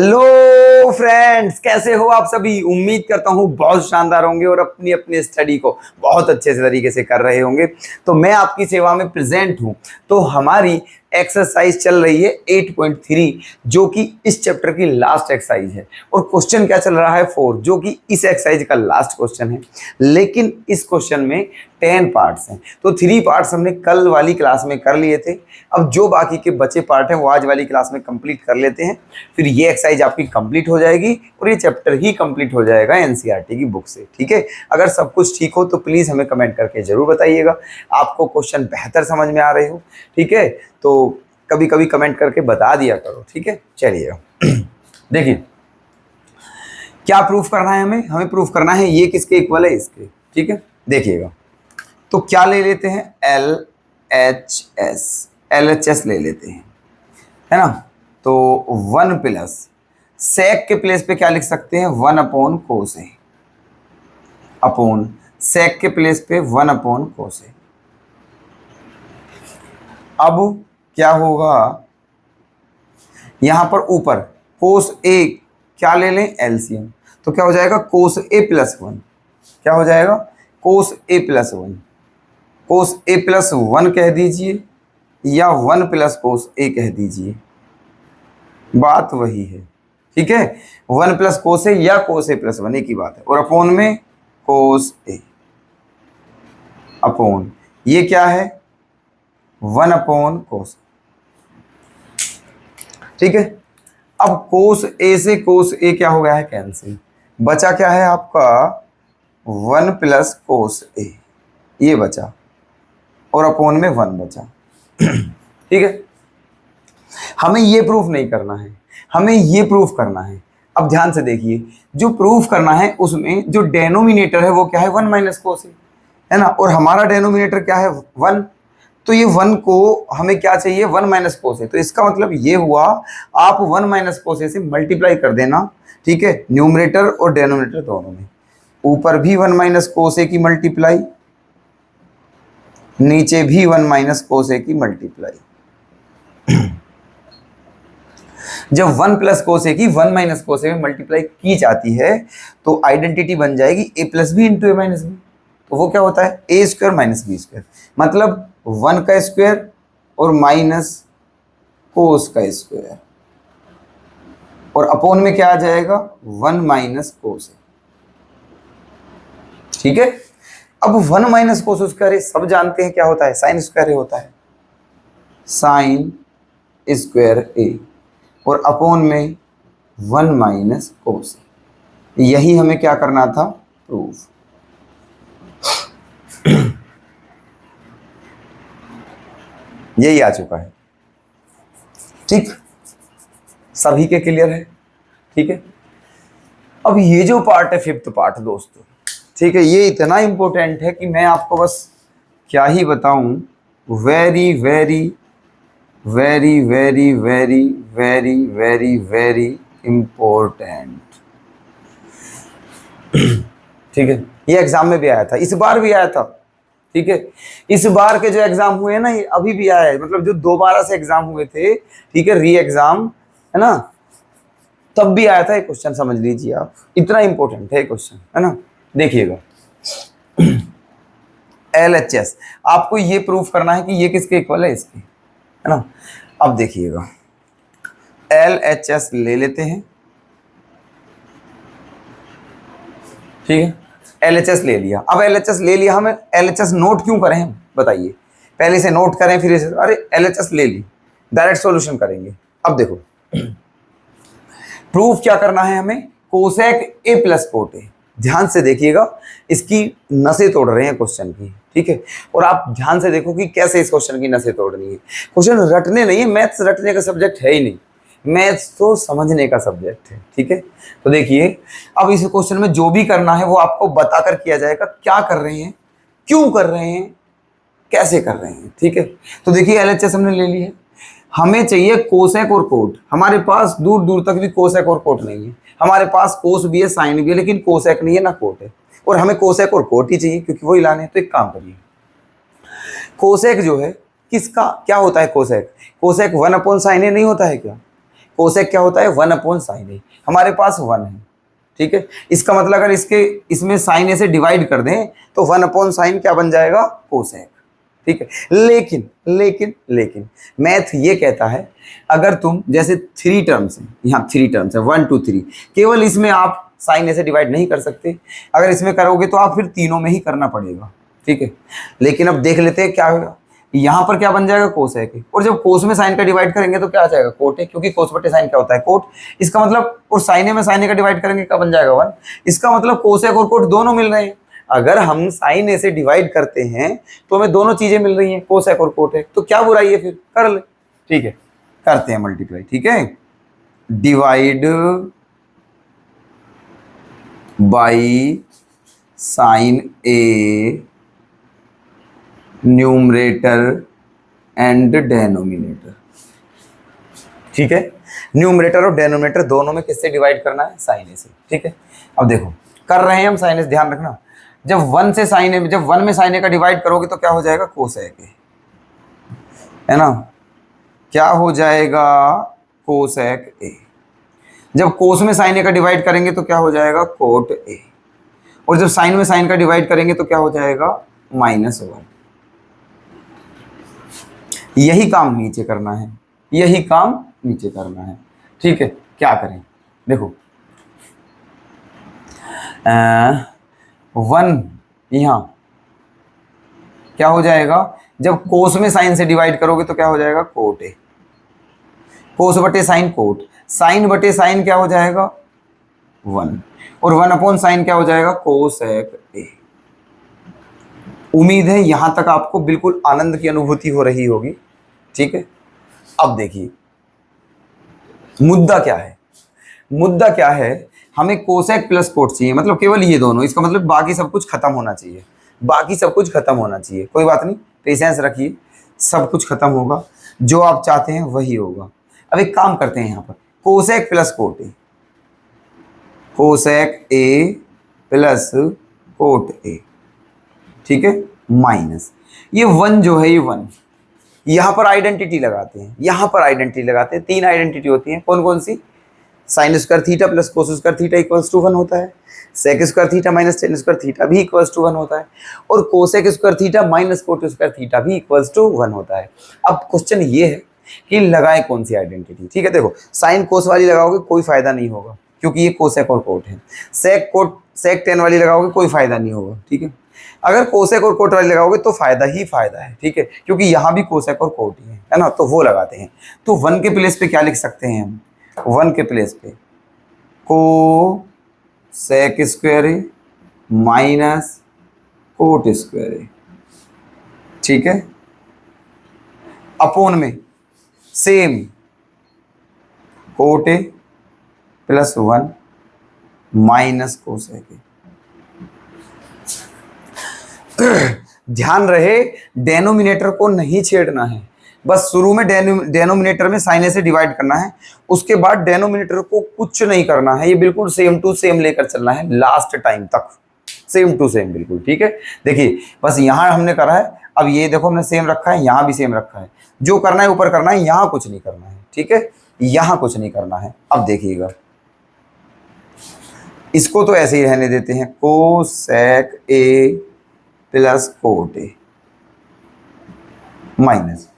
Hello friends, कैसे हो आप सभी। उम्मीद करता हूँ बहुत शानदार होंगे और अपनी अपनी स्टडी को बहुत अच्छे से तरीके से कर रहे होंगे। तो मैं आपकी सेवा में प्रेजेंट हूँ। तो हमारी एक्सरसाइज चल रही है 8.3 जो कि इस चैप्टर की लास्ट एक्सरसाइज है और क्वेश्चन क्या चल रहा है 4 जो कि इस एक्सरसाइज का लास्ट क्वेश्चन है। लेकिन इस क्वेश्चन में 10 पार्ट्स हैं, तो 3 पार्ट्स हमने कल वाली क्लास में कर लिए थे। अब जो बाकी के बचे पार्ट हैं वो आज वाली क्लास में कंप्लीट कर लेते हैं, फिर ये एक्सरसाइज आपकी कंप्लीट हो जाएगी और ये चैप्टर ही कंप्लीट हो जाएगा एनसीईआरटी की बुक से। ठीक है, अगर सब कुछ ठीक हो तो प्लीज़ हमें कमेंट करके ज़रूर बताइएगा आपको क्वेश्चन बेहतर समझ में आ रहे हो। ठीक है, तो कभी कभी कमेंट करके बता दिया करो। ठीक है, चलिए देखिए क्या प्रूफ करना है हमें प्रूफ करना है ये किसके इक्वल है, इसके। ठीक है, देखिएगा तो क्या ले लेते हैं, LHS ले लेते हैं, है ना। तो 1 प्लस सेक के प्लेस पे क्या लिख सकते हैं, 1 अपॉन कोस ए, अपॉन सेक के प्लेस पे 1 अपॉन कोस ए। अब क्या होगा, यहां पर ऊपर कोस ए क्या ले लें, एलसीएम, तो क्या हो जाएगा कोस ए प्लस 1, क्या हो जाएगा कोस ए प्लस 1, कोस ए प्लस 1 कह दीजिए या 1 प्लस कोस ए कह दीजिए, बात वही है। ठीक है, 1 प्लस कोस ए या कोस ए प्लस 1 एक ही बात है। और अपॉन में कोस ए, अपॉन ये क्या है 1 अपॉन कोस। ठीक है, अब कोस ए से कोस ए क्या हो गया है, कैंसिल, बचा क्या है आपका 1 प्लस कोस ए, ये बचा और अपॉन में 1 बचा। ठीक है, हमें ये प्रूफ नहीं करना है, हमें ये प्रूफ करना है। अब ध्यान से देखिए, जो प्रूफ करना है उसमें जो डेनोमिनेटर है वो क्या है 1 माइनस कोस है ना, और हमारा डेनोमिनेटर क्या है 1। तो ये 1 को हमें क्या चाहिए 1 माइनस कोस है, तो इसका मतलब ये हुआ आप 1 माइनस कोस से मल्टीप्लाई कर देना। ठीक है, न्यूमरेटर और डेनोमिनेटर दोनों में, ऊपर भी 1 माइनस कोस की मल्टीप्लाई, नीचे भी 1 माइनस कोस की मल्टीप्लाई। जब 1 प्लस कोस की 1 माइनस कोस में मल्टीप्लाई की जाती है तो आइडेंटिटी बन जाएगी ए प्लस बी इंटू ए माइनस बी। तो वो क्या होता है ए स्क्वायर माइनस बी स्क्वायर, मतलब 1 का स्क्वायर और माइनस कोस का स्क्वायर, और अपॉन में क्या आ जाएगा 1 माइनस कोस। ठीक है, अब 1 माइनस कोस स्क्वायर सब जानते हैं क्या होता है, साइन स्क्वायर होता है, साइन स्क्वायर ए, और अपॉन में 1 माइनस कोस। यही हमें क्या करना था, प्रूफ। यही आ चुका है। ठीक, सभी के क्लियर है। ठीक है, अब ये जो पार्ट है 5th पार्ट दोस्तों, ठीक है, ये इतना इंपॉर्टेंट है कि मैं आपको बस क्या ही बताऊं, very very very very very very very very important. ठीक है, ये एग्जाम में भी आया था, इस बार भी आया था। ठीक है, इस बार के जो एग्जाम हुए ना ये अभी भी आया है, मतलब जो दोबारा से एग्जाम हुए थे, ठीक है, री एग्जाम है ना, तब भी आया था ये क्वेश्चन, समझ लीजिए आप, इतना इंपॉर्टेंट है क्वेश्चन, है ना। देखिएगा LHS आपको ये प्रूफ करना है कि ये किसके इक्वल है, इसके, है ना। अब देखिएगा LHS ले लेते हैं। ठीक है, LHS ले लिया। अब LHS ले लिया, हमें LHS नोट क्यों करें हम, बताइए। पहले से नोट करें फिर इसे, अरे LHS ले ली, डायरेक्ट सॉल्यूशन करेंगे। अब देखो प्रूफ क्या करना है हमें, कोसेक ए प्लस कोट ए। ध्यान से देखिएगा, इसकी नसें तोड़ रहे हैं क्वेश्चन की। ठीक है, और आप ध्यान से देखो कि कैसे इस क्वेश्चन की नसें तोड़नी है। क्वेश्चन रटने नहीं है, मैथ्स रटने का सब्जेक्ट है ही नहीं, मैथ्स तो समझने का सब्जेक्ट है। ठीक है, तो देखिए अब इस क्वेश्चन में जो भी करना है वो आपको बताकर किया जाएगा, क्या कर रहे हैं, क्यों कर रहे हैं, कैसे कर रहे हैं। ठीक है, तो देखिए LHS हमने ले ली है, हमें चाहिए कोसेक और कोट। हमारे पास दूर दूर तक भी कोसेक और कोट नहीं है, हमारे पास कोस भी है, साइन भी है, लेकिन कोसेक नहीं है ना कोट है, और हमें कोसेक और कोट ही चाहिए क्योंकि वही लाने हैं। तो एक काम करिए, कोसेक जो है किसका क्या होता है, कोसेक 1 अपॉन साइन ए नहीं होता है क्या, कोसेक क्या होता है 1/sin ए, हमारे पास 1 है, ठीक है। इसका मतलब अगर इसमें साइन ए से डिवाइड कर दें तो 1/sin क्या बन जाएगा कोसेक, ठीक है। लेकिन लेकिन लेकिन मैथ ये कहता है अगर तुम जैसे 3 टर्म्स हैं, यहाँ 3 टर्म्स है 1 2 3, केवल इसमें आप साइन ए से डिवाइड नहीं कर सकते, अगर इसमें करोगे तो आप फिर तीनों में ही करना पड़ेगा, ठीक है। लेकिन अब देख लेते हैं क्या होगा, यहाँ पर क्या बन जाएगा कोसेक है, और जब कोस में साइन का डिवाइड करेंगे तो क्या आ जाएगा कोट है, क्योंकि कोस बटे साइन क्या होता है कोट। इसका मतलब और साइन ए में साइन ए का डिवाइड करेंगे क्या बन जाएगा 1। इसका मतलब कोसेक और कोट दोनों मिल रहे हैं। अगर हम साइन ए से डिवाइड करते हैं तो हमें दोनों चीजें मिल रही हैं कोसेक और कोटेक, तो क्या बुराई है फिर कर ले, ठीक है। करते हैं मल्टीप्लाई, ठीक है। Divide by sine A numerator and denominator, ठीक है। न्यूमरेटर और डेनोमिनेटर दोनों में किससे डिवाइड करना है साइन ए से, ठीक है। अब देखो कर रहे हैं हम साइन ए, ध्यान रखना जब 1 से साइन ए, जब 1 में साइन ए का डिवाइड करोगे तो क्या हो जाएगा कोसेक ए, है ना, क्या हो जाएगा कोसेक ए। जब कोस में साइन ए का डिवाइड करेंगे तो क्या हो जाएगा कोट ए, और जब साइन में साइन का डिवाइड करेंगे तो क्या हो जाएगा -1। यही काम नीचे करना है, यही काम नीचे करना है, ठीक है। क्या करें देखो 1 यहाँ क्या हो जाएगा, जब कोस में साइन से डिवाइड करोगे तो क्या हो जाएगा कोट ए, कोस बटे साइन कोट, साइन बटे साइन क्या हो जाएगा 1, और 1/sin क्या हो जाएगा कोसेक ए। उम्मीद है यहां तक आपको बिल्कुल आनंद की अनुभूति हो रही होगी, ठीक है। अब देखिए मुद्दा क्या है, मुद्दा क्या है, हमें कोसेक प्लस कोट चाहिए, मतलब केवल ये दोनों, इसका मतलब बाकी सब कुछ खत्म होना चाहिए, बाकी सब कुछ खत्म होना चाहिए। कोई बात नहीं, पेशेंस रखिए, सब कुछ खत्म होगा, जो आप चाहते हैं वही होगा। अब एक काम करते हैं यहाँ पर cosec plus cot A, cosec A plus cot ए, ठीक है, माइनस ये 1 जो है ये 1, यहां पर आइडेंटिटी लगाते हैं, यहां पर आइडेंटिटी लगाते हैं। 3 आइडेंटिटी होती हैं, कौन कौन सी, sine square theta plus cos square theta equals to 1 होता है, sec square theta minus tan square theta भी इक्वल्स टू 1 होता है, और cosec square theta minus cot square theta भी इक्वल्स टू 1 होता है। अब क्वेश्चन ये है कि लगाएं कौन सी आइडेंटिटी, ठीक है। देखो साइन कोस वाली लगाओगे कोई फायदा नहीं होगा क्योंकि ये कोसेक और कोट है, सेक कोट सेक टेन वाली लगाओगे कोई फायदा नहीं होगा, ठीक है। अगर कोसेक और कोट वाली लगाओगे तो फायदा ही फायदा है, ठीक है, क्योंकि यहाँ भी कोसेक और कोट ही है ना, तो वो लगाते हैं। तो 1 के प्लेस पे क्या लिख सकते हैं हम, 1 के प्लेस पे को सेक स्क्वायर ए माइनस कोट स्क्वायर ए, ठीक है, अपोन में same coat a plus 1 minus cosec ए। ध्यान रहे डेनोमिनेटर को नहीं छेड़ना है, बस शुरू में डेनोमिनेटर में साइन ए से डिवाइड करना है, उसके बाद डेनोमिनेटर को कुछ नहीं करना है, ये बिल्कुल सेम टू सेम लेकर चलना है लास्ट टाइम तक, सेम टू सेम बिल्कुल, ठीक है। देखिए बस यहाँ हमने करा है, अब ये देखो हमने सेम रखा है, यहाँ भी सेम रखा है, जो करना है ऊपर करना है, यहाँ कुछ नहीं करना है, ठीक है, यहाँ कुछ नहीं करना है। अब देखिएगा इसको तो ऐसे ही रहने देते हैं, cosec A plus cot A minus,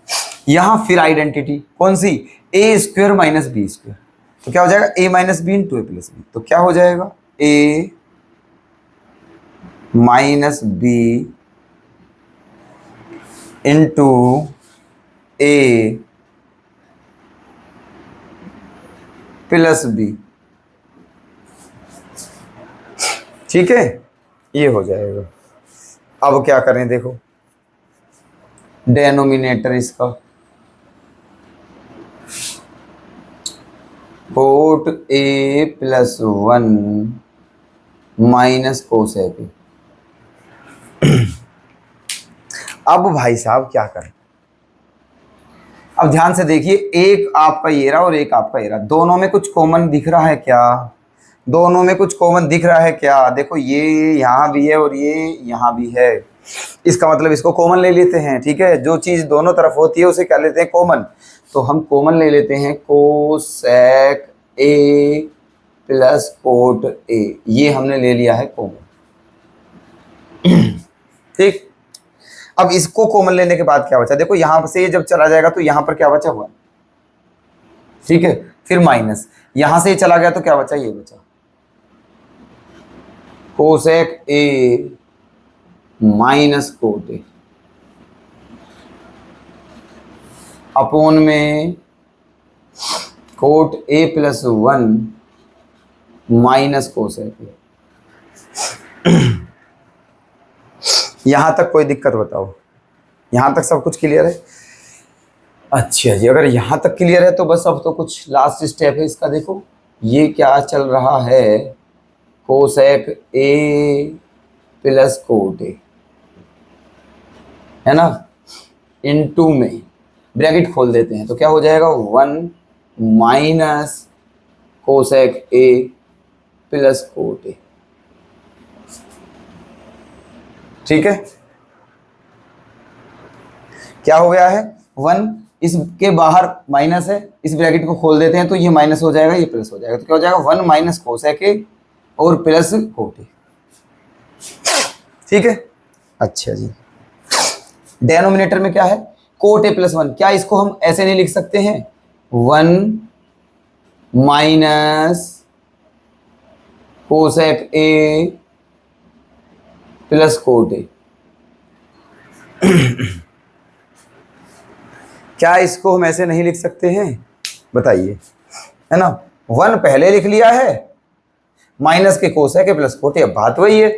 यहां फिर आइडेंटिटी कौन सी, ए स्क्वायर माइनस बी स्क्वायर, तो क्या हो जाएगा ए माइनस बी इंटू ए प्लस बी, तो क्या हो जाएगा ए माइनस बी इंटू ए प्लस बी, ठीक है, ये हो जाएगा। अब क्या करें देखो, डेनोमिनेटर इसका coat a plus 1 minus cosec ए। अब भाई साहब क्या करें, अब ध्यान से देखिए, एक आपका ये रहा और एक आपका ये रहा, दोनों में कुछ कॉमन दिख रहा है क्या, दोनों में कुछ कॉमन दिख रहा है क्या, देखो ये यहाँ भी है और ये यहाँ भी है, इसका मतलब इसको कॉमन ले लेते हैं, ठीक है। जो चीज़ दोनों तरफ होती है उसे क्या लेते हैं कॉमन, तो हम कॉमन ले लेते हैं कोसेक ए प्लस कोट ए, ये हमने ले लिया है कॉमन। ठीक, अब इसको कॉमन लेने के बाद क्या बचा, देखो यहां से जब चला जाएगा तो यहां पर क्या बचा हुआ, ठीक है, फिर माइनस, यहां से चला गया तो क्या बचा, ये बचा cosec a minus cot a upon में cot a plus 1 minus cosec a. यहां तक कोई दिक्कत बताओ, यहां तक सब कुछ क्लियर है? अच्छा जी, अगर यहां तक क्लियर है तो बस अब तो कुछ लास्ट स्टेप है इसका। देखो ये क्या चल रहा है, कोसेक ए प्लस कोट ए, है ना, इनटू में ब्रैकेट खोल देते हैं तो क्या हो जाएगा 1 minus cosec A plus cot ए। ठीक है, क्या हो गया है 1, इसके बाहर माइनस है, इस ब्रैकेट को खोल देते हैं तो ये माइनस हो जाएगा, ये प्लस हो जाएगा, तो क्या हो जाएगा 1 माइनस कोसेक ए और प्लस कोट ए। ठीक है, अच्छा जी, डेनोमिनेटर में क्या है, कोट ए प्लस 1, क्या इसको हम ऐसे नहीं लिख सकते हैं 1 minus cosec A plus cot ए? क्या इसको हम ऐसे नहीं लिख सकते हैं, बताइए, है ना, 1 पहले लिख लिया है, माइनस के कोसेक ए प्लस कोट ए, अब बात वही है।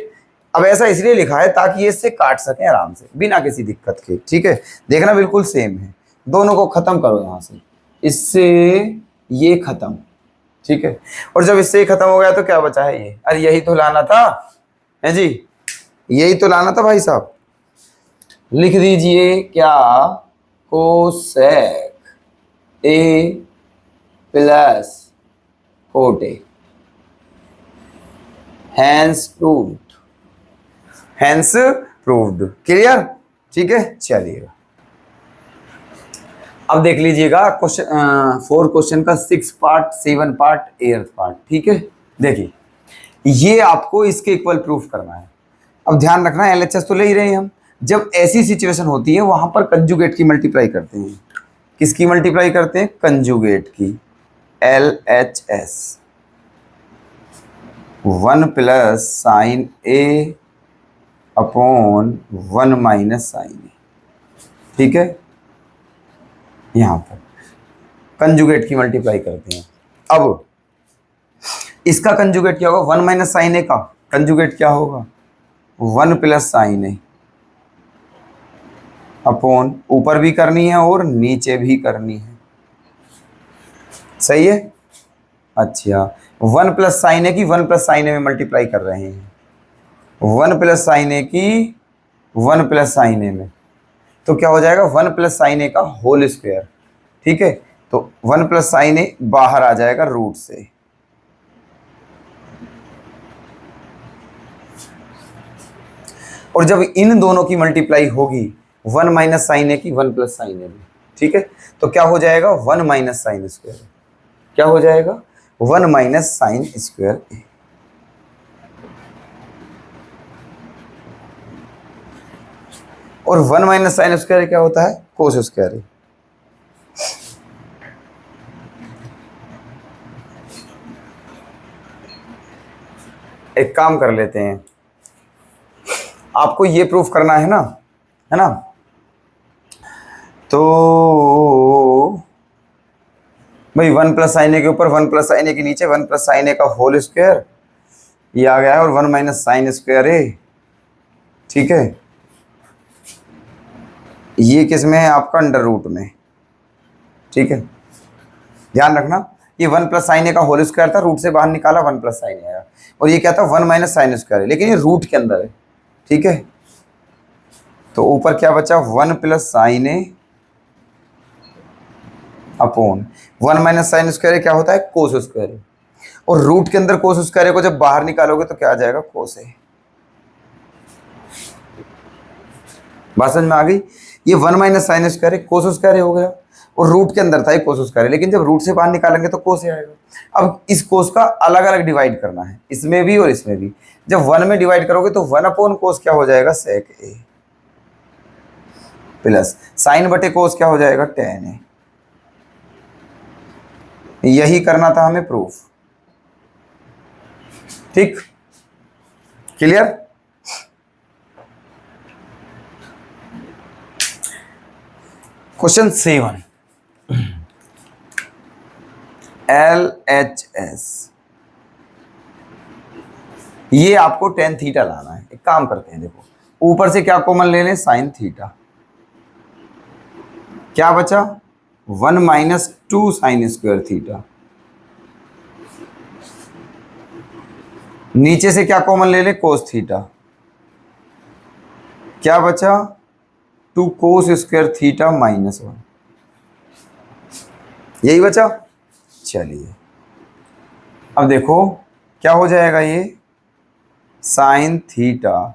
अब ऐसा इसलिए लिखा है ताकि ये इससे काट सकें आराम से बिना किसी दिक्कत के। ठीक है, देखना बिल्कुल सेम है, दोनों को खत्म करो यहां से, इससे ये खत्म। ठीक है, और जब इससे ही खत्म हो गया तो क्या बचा है ये, अरे यही तो लाना था, है जी, यही तो लाना था भाई साहब। लिख दीजिए क्या, cosec A plus cot A, hence proved, hence proved, clear? ठीक है, चलिएगा अब देख लीजिएगा क्वेश्चन 4 क्वेश्चन का 6 पार्ट, 7 पार्ट, 8 पार्ट। ठीक है, देखिए ये आपको इसके इक्वल प्रूफ करना है। अब ध्यान रखना, एलएचएस तो ले ही रहे हैं हम, जब ऐसी सिचुएशन होती है वहां पर कंजुगेट की मल्टीप्लाई करते हैं। किसकी मल्टीप्लाई करते हैं, कंजुगेट की, LHS, 1 प्लस साइन ए अपॉन 1 माइनस साइन ए। ठीक है, यहां पर कंजुगेट की मल्टीप्लाई करते हैं। अब इसका कंजुगेट क्या होगा, 1 माइनस साइन ए का कंजुगेट क्या होगा, 1 प्लस साइन ए अपॉन, ऊपर भी करनी है और नीचे भी करनी है, सही है। अच्छा, 1 प्लस साइन ए की 1 प्लस साइन ए में मल्टीप्लाई कर रहे हैं, 1 प्लस साइन ए की 1 प्लस साइन ए में, तो क्या हो जाएगा 1 प्लस साइन ए का होल स्क्वायर। ठीक है, तो 1 प्लस साइन ए बाहर आ जाएगा रूट से, और जब इन दोनों की मल्टीप्लाई होगी 1 माइनस साइन ए की 1 प्लस साइन ए में, ठीक है, तो क्या हो जाएगा 1 माइनस साइन स्क्वायर, क्या हो जाएगा 1 माइनस साइन स्क्वायर ए। और 1 माइनस साइन स्क्वायर क्या होता है, कोस स्क्वायर ए। एक काम कर लेते हैं, आपको ये प्रूफ करना है ना, है ना, तो भाई 1 प्लस साइन ए के ऊपर 1 प्लस साइन ए के नीचे 1 प्लस साइन ए का होल स्क्वायर, ये आ गया है, और 1 माइनस साइन स्क्वायर ए। ठीक है, ये किस में है आपका, अंडर रूट में। ठीक है, ध्यान रखना, ये 1 प्लस साइन ए का होल स्क्वायर था, रूट से बाहर निकाला 1 प्लस साइन ए आया, और ये क्या था 1 माइनस साइन स्क्वायर है, लेकिन ये रूट के अंदर है। ठीक है, तो ऊपर क्या बचा 1 प्लस साइन ए अपॉन 1 माइनस साइन स्क्वायर क्या होता है, कोस स्क्वायर, और रूट के अंदर कोस स्क्वायर को जब बाहर निकालोगे तो क्या आ जाएगा, कोस ए। बात समझ में आ गई, ये 1 minus sine square cos square हो गया, और रूट के अंदर था ये कोस स्क्वायर, लेकिन जब रूट से बाहर निकालेंगे तो कोस आएगा। अब इस कोस का अलग अलग डिवाइड करना है, इसमें भी और इसमें भी। जब 1 में डिवाइड करोगे तो 1/कोस क्या हो जाएगा, सेक ए, प्लस साइन बटे कोस क्या हो जाएगा, टेन ए। यही करना था हमें प्रूफ। ठीक, क्लियर। क्वेश्चन 7, LHS, ये आपको टेन थीटा लाना है। एक काम करते हैं, देखो ऊपर से क्या कॉमन ले लें, साइन थीटा, क्या बचा 1 - 2 साइन स्क्वायर थीटा। नीचे से क्या कॉमन ले लें, कोस थीटा, क्या बचा 2 कोस स्क्वायर थीटा -1, यही बचा। चलिए अब देखो क्या हो जाएगा, ये sine theta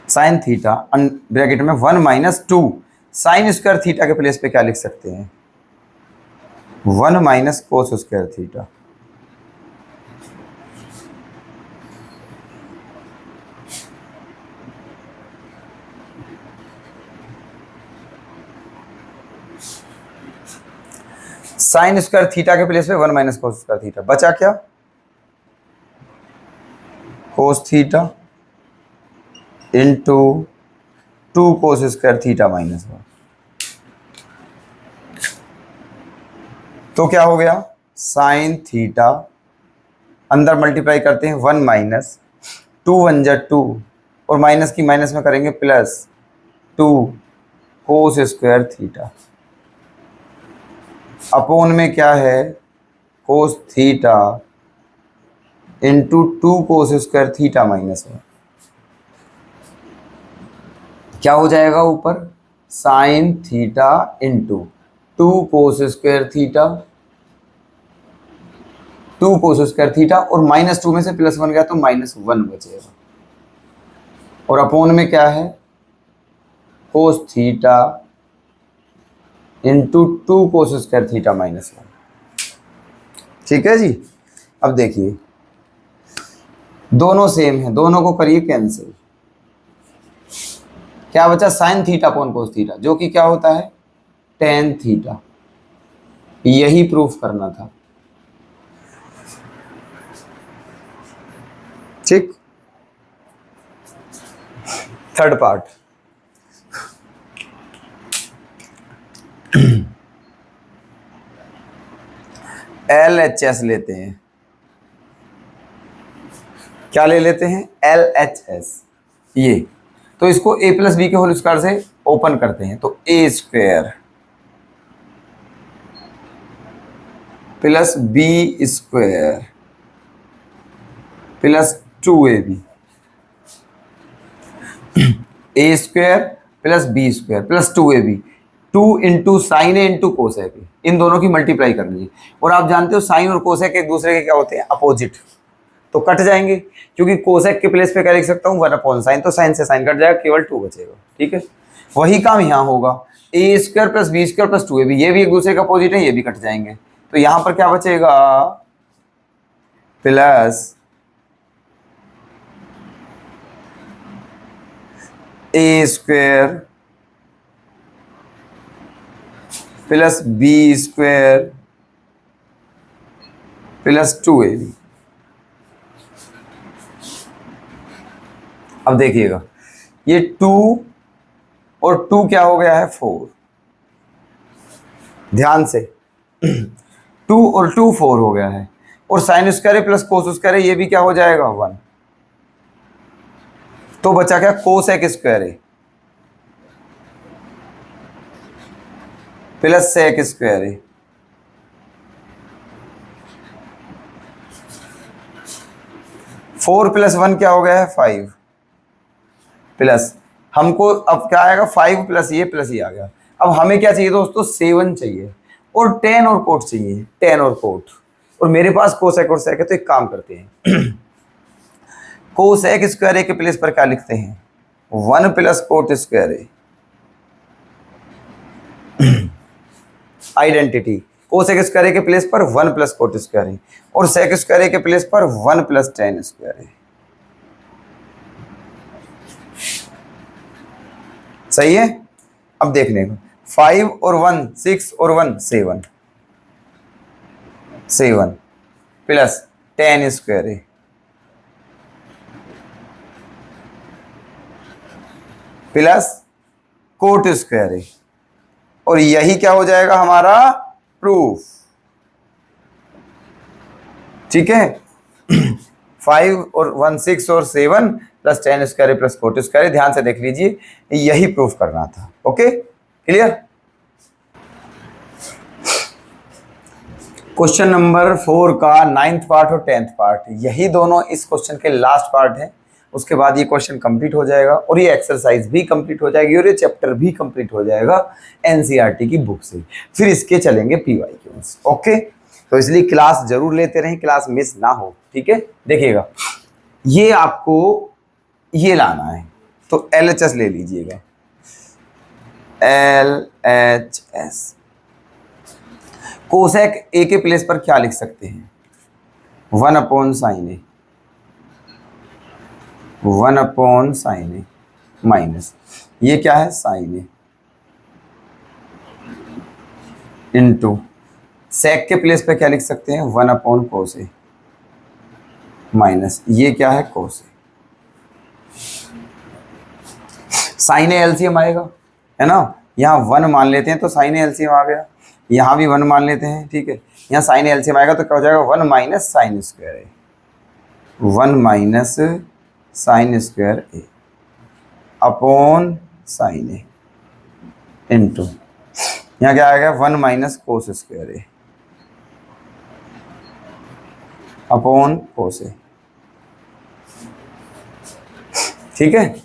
sine theta bracket में 1 - 2 साइन स्क्वायर थीटा के प्लेस पे क्या लिख सकते हैं, 1 - कोस square theta. Sign square theta के प्लेस पे 1 - कोस स्क्वायर थीटा, बचा क्या, कोस थीटा इंटू 2 कोस स्क्वायर थीटा -1। तो क्या हो गया, साइन थीटा अंदर मल्टीप्लाई करते हैं 1 - 2 1 जा 2 और माइनस की माइनस में करेंगे प्लस 2 कोस स्क्वायर थीटा अपोन में क्या है, कोस थीटा इंटू 2 कोस स्क्वायर थीटा -1। क्या हो जाएगा ऊपर, साइन थीटा इंटू 2 कोस स्क्वायर थीटा, 2 कोस स्क्वायर थीटा और -2 में से +1 गया तो -1 बचेगा। और अपोन में क्या है, कोस थीटा इंटू 2 कोस स्क्वायर थीटा -1। ठीक है जी। अब देखिए दोनों सेम है, दोनों को करिए कैंसिल। क्या बचा, sine theta upon cos theta, जो कि क्या होता है, टेन थीटा। यही प्रूफ करना था। ठीक, थर्ड पार्ट, LHS लेते हैं। क्या ले लेते हैं, LHS। ये तो इसको a + b के होल स्क्वायर से ओपन करते हैं, तो a² + b² + 2ab, a² + b² + 2ab, 2 into sine ए इंटू कोसेक, इन दोनों की मल्टीप्लाई कर लीजिए। और आप जानते हो साइन और कोसेक एक दूसरे के क्या होते हैं, अपोजिट, तो कट जाएंगे, क्योंकि कोसेक के प्लेस पे क्या लिख सकता हूँ, 1/sin, तो साइन से साइन कट जाएगा, केवल 2 बचेगा। ठीक है, वही काम यहाँ होगा, a² + b² + 2ab, ये भी एक दूसरे का अपोजिट है, ये भी कट जाएंगे, तो यहाँ पर क्या बचेगा, प्लस a² + b² + 2ab। अब देखिएगा ये 2 और 2 क्या हो गया है, 4। ध्यान से 2 और 2 4 हो गया है, और sine square plus cos square, ये भी क्या हो जाएगा, 1। तो बचा क्या, cosec square plus sec square, 4 + 1 क्या हो गया है, 5, प्लस हमको अब क्या आएगा, 5 + ये प्लस ये आ गया। अब हमें क्या चाहिए दोस्तों, 7 चाहिए, और 10 और कोट चाहिए, 10 और कोट, और मेरे पास कोसेक और सेक है। तो एक काम करते हैं कोसेक स्क्वायर ए के प्लेस पर क्या लिखते हैं? 1 प्लस कोट स्क्वायर ए। आइडेंटिटी, कोसेक स्क्वायर ए के प्लेस पर 1 प्लस कोट स्क्वायर ए और सेक स्क्वायर ए के प्लेस पर 1 प्लस टेन स्क्वायर ए। सही है। अब देखने को 5 और 1 6 और 1 7 7 प्लस टेन स्क्वायर ए प्लस कोट स्क्वायर ए और यही क्या हो जाएगा हमारा प्रूफ। ठीक है। 5 और 1 6 और 7 plus ten square plus coat square. ध्यान से देख लीजिए, यही प्रूफ करना था। Okay, clear. क्वेश्चन नंबर 4 का 9th पार्ट और 10th पार्ट, यही दोनों इस क्वेश्चन के लास्ट पार्ट है। उसके बाद ये क्वेश्चन कंप्लीट हो जाएगा और ये एक्सरसाइज भी कंप्लीट हो जाएगी और ये चैप्टर भी कंप्लीट हो जाएगा एनसीईआरटी की बुक से। फिर इसके चलेंगे पीवाईक्यूज। ओके, तो इसलिए क्लास जरूर लेते रहें, क्लास मिस ना हो। ठीक है, देखिएगा ये आपको ये लाना है तो LHS ले लीजिएगा, LHS। कोसेक ए के प्लेस पर क्या लिख सकते हैं? 1 अपॉन साइन ए, 1 अपॉन साइन ए माइनस ये क्या है साइन ए इंटू सेक के प्लेस पे क्या लिख सकते हैं? 1 अपॉन कोस ए माइनस ये क्या है कोस ए। साइन ए एलसीएम आएगा, है ना। यहाँ 1 मान लेते हैं तो साइन ए एलसीएम आ गया, यहाँ भी 1 मान लेते हैं। ठीक है, यहाँ साइन ए एलसीएम आएगा तो क्या हो जाएगा? 1 माइनस साइन स्क्वायर ए, 1 माइनस साइन स्क्वायर ए अपॉन साइन ए इंटू यहाँ क्या आएगा? 1 माइनस कोस स्क्वायर ए अपॉन कोस ए। ठीक है।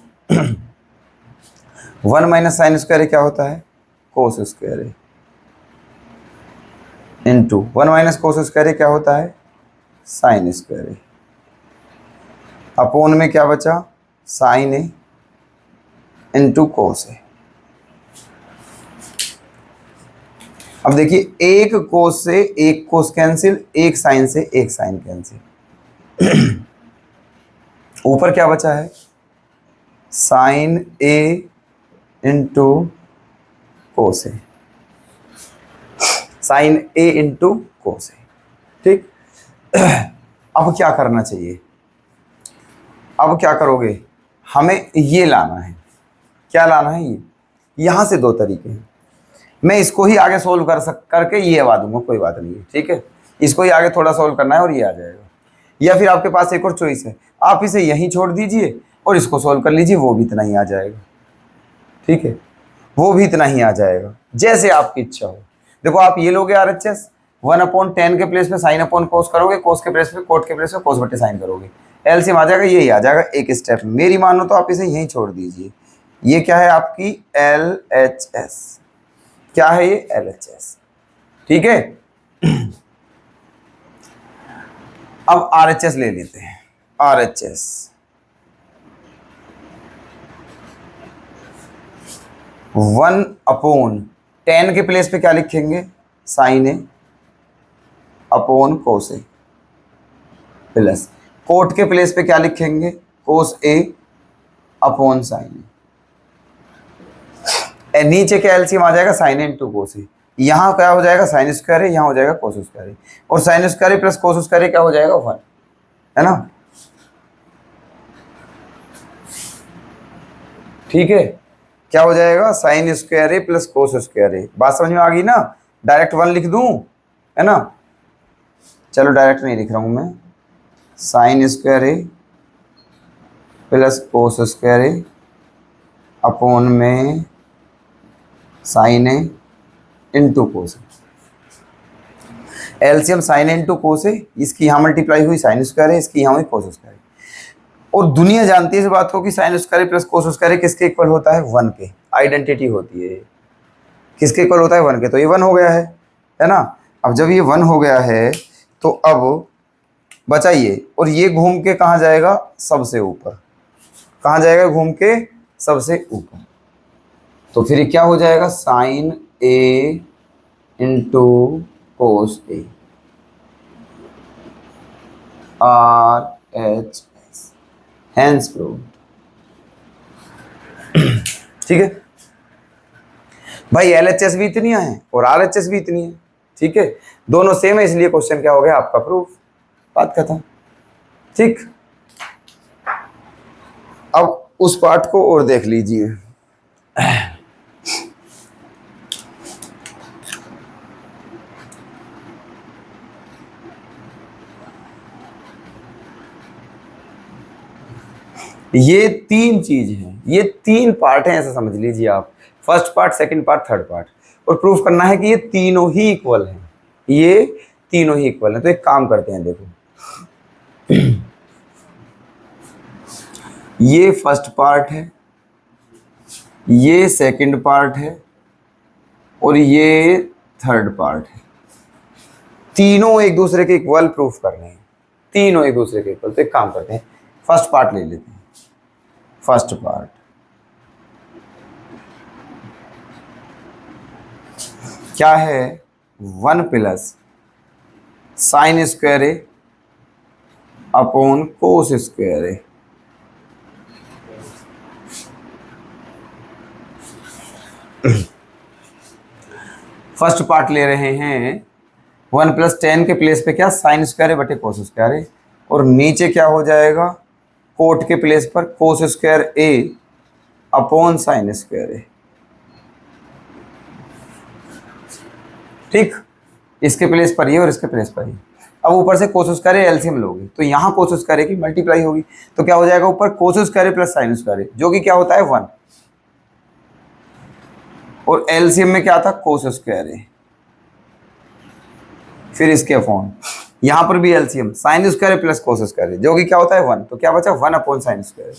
1 माइनस साइन स्क्वायर ए क्या होता है? कोस स्क्वायर ए इंटू 1 माइनस कोस स्क्वायर ए क्या होता है? साइन स्क्वायर ए अपॉन में क्या बचा? साइन ए इंटू कोस ए। अब देखिए, एक कोस से एक कोस कैंसिल, एक साइन से एक साइन कैंसिल। ऊपर क्या बचा है? साइन ए इंटू कोस ए, साइन ए इंटू कोस ए। ठीक। अब क्या करना चाहिए? अब क्या करोगे? हमें ये लाना है। क्या लाना है? ये यहां से 2 तरीके हैं। मैं इसको ही आगे सोल्व करके ये हवा दूंगा, कोई बात नहीं है। ठीक है, इसको ही आगे थोड़ा सोल्व करना है और ये आ जाएगा। या फिर आपके पास एक और चॉइस है, आप इसे यहीं छोड़ दीजिए और इसको सोल्व कर लीजिए, वो भी इतना ही आ जाएगा। ठीक है, वो भी इतना ही आ जाएगा, जैसे आपकी इच्छा हो। देखो, आप ये लोगे RHS, 1 अपॉन 10 के प्लेस पे साइन अपॉन कोस करोगे, कोस के प्लेस पे कोट के प्लेस पे कोस बटे साइन करोगे, एलसीएम आ जाएगा, यही आ जाएगा। एक स्टेप मेरी मानो तो आप इसे यहीं छोड़ दीजिए। ये क्या है आपकी? LHS। क्या है ये? LHS। ठीक है। अब RHS ले लेते हैं। RHS 1 अपॉन 10 के प्लेस पे क्या लिखेंगे? साइन ए अपॉन कोस ए प्लस कोट के प्लेस पे क्या लिखेंगे? कोस ए अपॉन साइन ए। नीचे क्या एलसीएम आ जाएगा? साइन ए इंटू कोस ए। यहाँ क्या हो जाएगा? साइन स्क्वायर ए, यहाँ हो जाएगा कोस स्क्वायर ए, और साइन स्क्वायर ए प्लस कोस स्क्वायर ए क्या हो जाएगा? 1, है ना। ठीक है, क्या हो जाएगा? साइन स्क्वायर ए प्लस कोस स्क्वायर ए। बात समझ में आ गई ना? डायरेक्ट 1 लिख दूं, है ना। चलो डायरेक्ट नहीं लिख रहा हूं मैं। साइन स्क्वायर ए प्लस कोस स्क्वायर ए अपॉन में साइन ए इंटू कोस ए। एलसीएम साइन ए इंटू कोस ए, इसकी यहाँ मल्टीप्लाई हुई साइन स्क्वायर है, इसकी यहाँ हुई कोस स्क्वायर है। और दुनिया जानती है इस बात को कि sign square plus cos square किसके इक्वल होता है? 1 के। आइडेंटिटी होती है। किसके इक्वल होता है? 1 के। तो ये 1 हो गया है ना। अब जब ये 1 हो गया है तो अब बचा ये, और ये घूम के कहाँ जाएगा, सबसे ऊपर। कहाँ जाएगा, घूम के सबसे ऊपर। तो फिर क्या हो जाएगा, साइन ए इंटू कोस ए, RHS, हैंस प्रूव्ड। ठीक है भाई, LHS भी इतनी है और RHS भी इतनी है, ठीक है, दोनों सेम है, इसलिए क्वेश्चन क्या हो गया आपका, प्रूफ। बात खत्म। ठीक, अब उस पार्ट को और देख लीजिए। ये तीन चीज हैं, ये तीन पार्ट हैं, ऐसा समझ लीजिए आप। First part, second part, third part, और प्रूफ करना है कि ये तीनों ही इक्वल हैं, ये तीनों ही इक्वल हैं। तो एक काम करते हैं, देखो ये फर्स्ट पार्ट है, ये सेकंड पार्ट है, और ये थर्ड पार्ट है। तीनों एक दूसरे के इक्वल प्रूफ करने हैं, तीनों एक दूसरे के इक्वल। तो एक काम करते हैं, फर्स्ट पार्ट ले लेते हैं। फर्स्ट पार्ट, क्या है, 1 प्लस साइन स्क्वायर ए अपॉन कोस स्क्वायर ए। फर्स्ट पार्ट ले रहे हैं, 1 प्लस टेन के प्लेस पे क्या, साइन स्क्वायर ए बटे कोस स्क्वायर ए, और नीचे क्या हो जाएगा, कोट के प्लेस पर कोस स्क्वायर ए अपॉन साइन स्क्वायर ए। ठीक, इसके प्लेस पर ये और इसके प्लेस पर ये। अब ऊपर से कोस स्क्वायर ए एलसीएम लोगे, तो यहाँ कोस स्क्वायर ए की मल्टीप्लाई होगी, तो क्या हो जाएगा, ऊपर कोस स्क्वायर ए प्लस साइन स्क्वायर ए, जो कि क्या होता है 1, और एलसीएम में क्या था, कोस स्क्वायर ए, फिर इसके अपॉन, यहां पर भी LCM sign square plus cos square, जो कि क्या होता है 1, तो क्या बचा 1 upon sine square,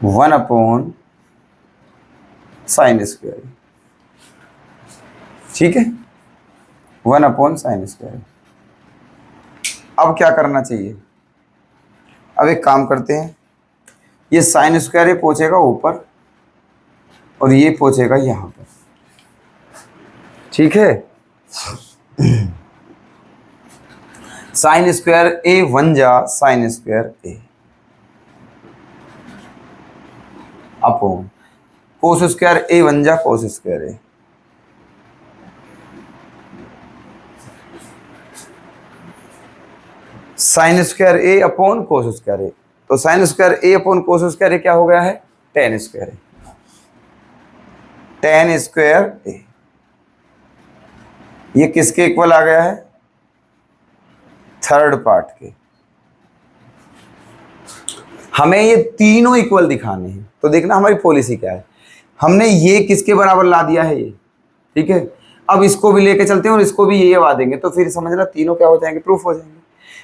1 upon sine square. ठीक है, 1 अपॉन साइन स्क्वायर। अब क्या करना चाहिए, अब एक काम करते हैं, ये साइन स्क्वायर पहुंचेगा ऊपर और ये पहुंचेगा यहां पर। ठीक है, साइन स्क्वायर ए 1 जा साइन स्क्वायर ए अपॉन कोस स्क्वायर ए 1 जा कोस स्क्वायर ए, साइन स्क्वायर ए अपॉन कोस स्क्वायर ए। तो साइन स्क्वायर ए अपॉन कोस स्क्वायर ए क्या हो गया है, टेन स्क्वायर ए, टेन स्क्वायर ए। ये किसके इक्वल आ गया है, थर्ड पार्ट के। हमें ये तीनों इक्वल दिखाने हैं, तो देखना हमारी पॉलिसी क्या है। हमने ये किसके बराबर ला दिया है ये, ठीक है, अब इसको भी लेके चलते हैं और इसको भी ये ला देंगे, तो फिर समझना तीनों क्या हो जाएंगे, प्रूफ हो जाएंगे।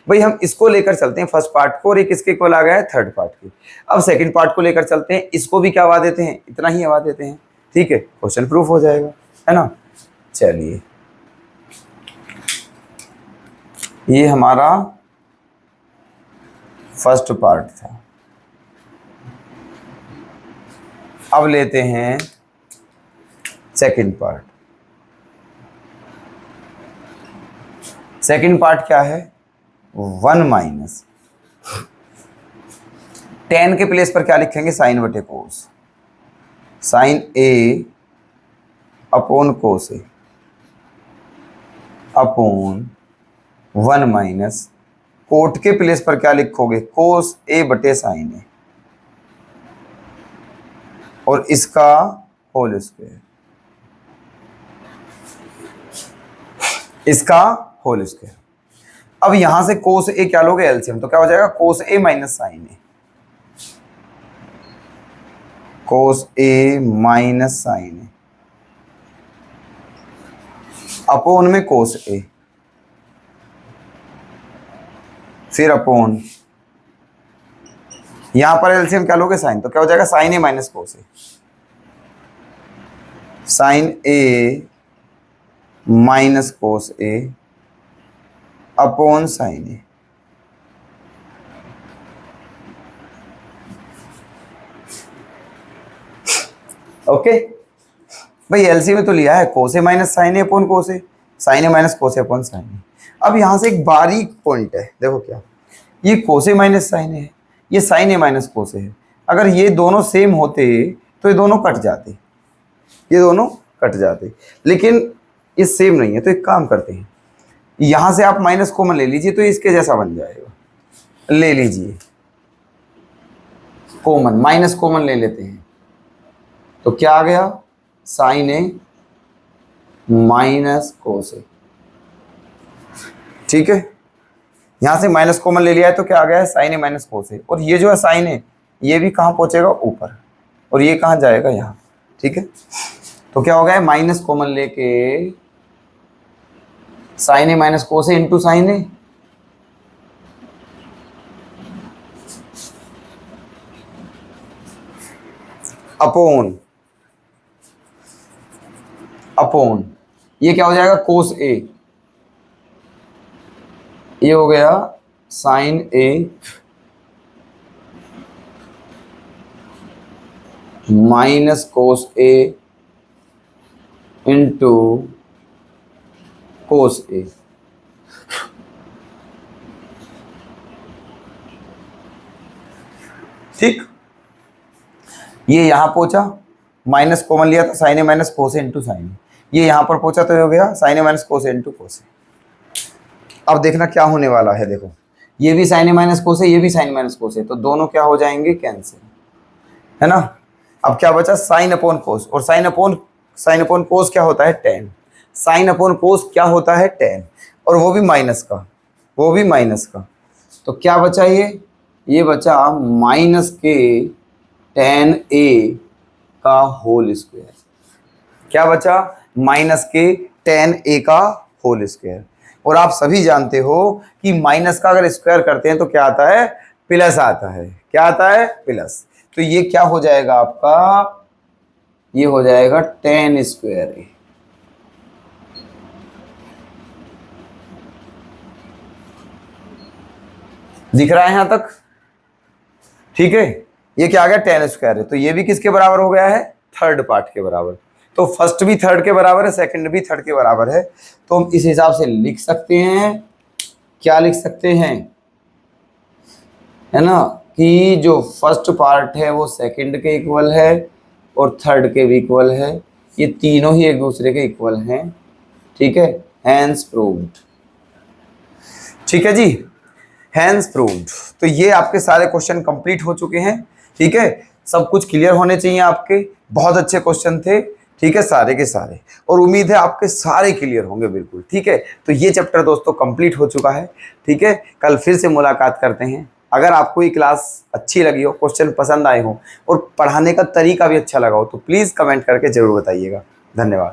भाई हम इसको लेकर चलते हैं फर्स्ट पार्ट को, और ये किसके इक्वल आ गया है, थर्ड पार्ट के। अब सेकंड पार्ट को लेकर चलते हैं, इसको भी क्या हवा देते हैं, इतना ही हवा देते हैं। ठीक है, क्वेश्चन प्रूफ हो जाएगा, है ना। चलिए, ये हमारा फर्स्ट पार्ट था। अब लेते हैं सेकंड पार्ट। सेकंड पार्ट क्या है, 1 माइनस टेन के प्लेस पर क्या लिखेंगे, साइन बटे कोस, साइन ए अपॉन कोस ए अपॉन 1 माइनस कोट के प्लेस पर क्या लिखोगे, कोस ए बटे साइन ए, और इसका होल स्क्वायर, इसका होल स्क्वायर। अब यहां से कोस ए क्या लोगे, एलसीएम, तो क्या हो जाएगा, कोस ए माइनस साइन ए, कोस ए माइनस साइन ए अपॉन में कोस ए, फिर अपॉन यहां पर एलसीएम क्या लोगे, साइन, तो क्या हो जाएगा, साइन ए माइनस कोस ए, साइन ए माइनस कोस ए अपॉन साइन ए। ओके भाई, एलसी में तो लिया है कोसे माइनस साइन ए अपॉन कोसे, साइन ए माइनस कोसे अपॉन साइन ए। अब यहाँ से एक बारीक पॉइंट है, देखो क्या, ये कोसे माइनस साइन ए है, ये साइन ए माइनस कोसे है। अगर ये दोनों सेम होते तो ये दोनों कट जाते, ये दोनों कट जाते, लेकिन ये सेम नहीं है। तो एक काम करते हैं, यहाँ से आप माइनस कॉमन ले लीजिए तो इसके जैसा बन जाएगा। ले लीजिए कॉमन, माइनस कॉमन ले लेते हैं तो क्या आ गया, साइन ए माइनस कोस ए। ठीक है, यहां से माइनस कॉमन ले लिया है तो क्या आ गया है, साइन ए माइनस कोस ए। और ये जो है साइन ए, ये भी कहाँ पहुंचेगा, ऊपर, और ये कहाँ जाएगा, यहाँ। ठीक है, तो क्या हो गया है, माइनस कॉमन लेके साइन ए माइनस कोस ए इंटू साइन ए, अपॉन अपॉन ये क्या हो जाएगा, कोस ए, ये हो गया साइन ए माइनस कोस ए इंटू कोस ए। ठीक, ये यहां पहुंचा, माइनस कॉमन लिया था, साइन ए माइनस कोस ए इंटू साइन ए, ये यहां पर पहुंचा तो ये हो गया साइन ए माइनस कोस ए इंटू कोस ए। अब देखना क्या होने वाला है, देखो ये भी साइन ए माइनस कोस है, ये भी साइन माइनस कोस है, तो दोनों क्या हो जाएंगे, कैंसिल, है ना। अब क्या बचा, साइन अपॉन कोस, और साइन अपॉन कोस क्या होता है, टेन। साइन अपॉन कोस क्या होता है, टेन, और वो भी माइनस का, वो भी माइनस का। तो क्या बचा, ये बचा माइनस के टेन ए का होल स्क्वायर। क्या बचा, माइनस के टेन ए का होल स्क्वायर। और आप सभी जानते हो कि माइनस का अगर स्क्वायर करते हैं तो क्या आता है, प्लस आता है। क्या आता है, प्लस। तो ये क्या हो जाएगा आपका, ये हो जाएगा टेन स्क्वायर ए। दिख रहा है यहां तक, ठीक है। ये क्या आ गया, टेन स्क्वायर है, तो ये भी किसके बराबर हो गया है, थर्ड पार्ट के बराबर। तो फर्स्ट भी थर्ड के बराबर है, सेकंड भी थर्ड के बराबर है। तो हम इस हिसाब से लिख सकते हैं, क्या लिख सकते हैं, है ना, कि जो फर्स्ट पार्ट है वो सेकंड के इक्वल है और थर्ड के भी इक्वल है, ये तीनों ही एक दूसरे के इक्वल हैं। ठीक है, हैंस प्रूव्ड। ठीक है जी, हैंस प्रूव्ड। तो ये आपके सारे क्वेश्चन कंप्लीट हो चुके हैं। ठीक है, सब कुछ क्लियर होने चाहिए आपके, बहुत अच्छे क्वेश्चन थे। ठीक है, सारे के सारे, और उम्मीद है आपके सारे क्लियर होंगे बिल्कुल। ठीक है, तो ये चैप्टर दोस्तों कंप्लीट हो चुका है। ठीक है, कल फिर से मुलाकात करते हैं। अगर आपको ये क्लास अच्छी लगी हो, क्वेश्चन पसंद आए हो और पढ़ाने का तरीका भी अच्छा लगा हो तो प्लीज़ कमेंट करके ज़रूर बताइएगा। धन्यवाद।